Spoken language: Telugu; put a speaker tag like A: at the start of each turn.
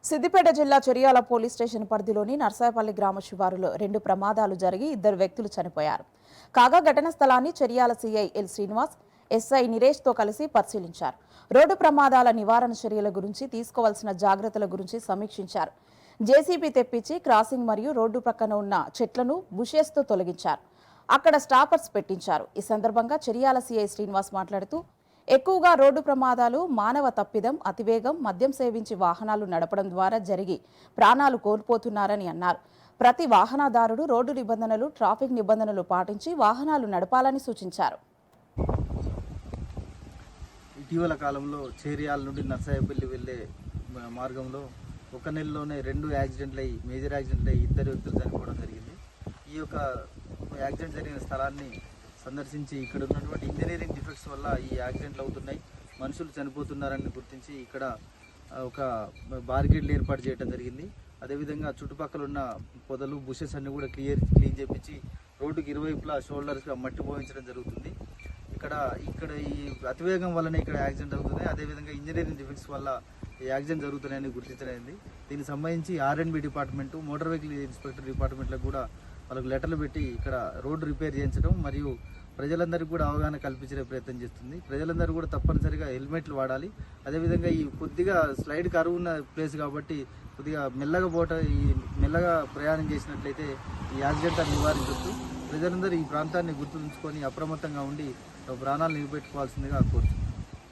A: సిద్దిపేట జిల్లా చెరియాల పోలీస్ స్టేషన్ పరిధిలోని నర్సాయపల్లి గ్రామ శివారులో 2 ప్రమాదాలు జరిగి 2 వ్యక్తులు చనిపోయారు. కాగా ఘటన స్థలాన్ని Cheriyal CI L Srinivas, SI నిరేష్తో కలిసి పరిశీలించారు. రోడ్డు ప్రమాదాల నివారణ చర్యల గురించి తీసుకోవాల్సిన జాగ్రత్తల గురించి సమీక్షించారు. జేసీబీ తెప్పించి క్రాసింగ్ మరియు రోడ్డు పక్కన ఉన్న చెట్లను బుషెస్తో తొలగించారు. అక్కడ స్టాపర్స్ పెట్టించారు. ఈ సందర్భంగా చెరియాల సీఐ శ్రీనివాస్ మాట్లాడుతూ ఎక్కువగా రోడ్డు ప్రమాదాలు మానవ తప్పిదం, అతివేగం, మద్యం సేవించి వాహనాలు నడపడం ద్వారా జరిగి ప్రాణాలు కోల్పోతున్నారని అన్నారు. ప్రతి వాహనదారుడు రోడ్డు నిబంధనలు, ట్రాఫిక్ నిబంధనలు పాటించి వాహనాలు నడపాలని సూచించారు.
B: ఇటీవల కాలంలో చేరియాల నుండి నర్సాయపల్లి వెళ్లే మార్గంలో ఒక నెలలోనే 2 యాక్సిడెంట్లు అయ్యి, మేజర్ యాక్సిడెంట్లు అయ్యి 2 వ్యక్తులు చనిపోవడం జరిగింది. ఈ యొక్క యాక్సిడెంట్ జరిగిన స్థలాన్ని సందర్శించి ఇక్కడ ఉన్నటువంటి ఇంజనీరింగ్ డిఫెక్ట్స్ వల్ల ఈ యాక్సిడెంట్లు అవుతున్నాయి, మనుషులు చనిపోతున్నారని గుర్తించి ఇక్కడ ఒక బారికేడ్లు ఏర్పాటు చేయడం జరిగింది. అదేవిధంగా చుట్టుపక్కల ఉన్న పొదలు, బుషెస్ అన్ని కూడా క్లీన్ చేపించి రోడ్డుకి ఇరువైపులా షోల్డర్స్గా మట్టి పోయించడం జరుగుతుంది. ఇక్కడ ఈ అతివేగం వల్లనే ఇక్కడ యాక్సిడెంట్ అవుతుంది. అదేవిధంగా ఇంజనీరింగ్ డిఫెక్ట్స్ వల్ల ఈ యాక్సిడెంట్ జరుగుతున్నాయని గుర్తించడమైంది. దీనికి సంబంధించి ఆర్ఎండ్బి డిపార్ట్మెంటు, మోటార్ వెహికల్ ఇన్స్పెక్టర్ డిపార్ట్మెంట్లకు కూడా వాళ్ళకు లెటర్లు పెట్టి ఇక్కడ రోడ్డు రిపేర్ చేయించడం మరియు ప్రజలందరికీ కూడా అవగాహన కల్పించే ప్రయత్నం చేస్తుంది. ప్రజలందరూ కూడా తప్పనిసరిగా హెల్మెట్లు వాడాలి. అదేవిధంగా ఈ కొద్దిగా స్లైడ్ కరువు ఉన్న ప్లేస్ కాబట్టి కొద్దిగా మెల్లగా ప్రయాణం చేసినట్లయితే ఈ యాక్సిడెంట్ నివారించవచ్చు. ప్రజలందరూ ఈ ప్రాంతాన్ని గుర్తుంచుకొని అప్రమత్తంగా ఉండి ప్రాణాలు నిలబెట్టుకోవాల్సిందిగా కోరుతున్నాను.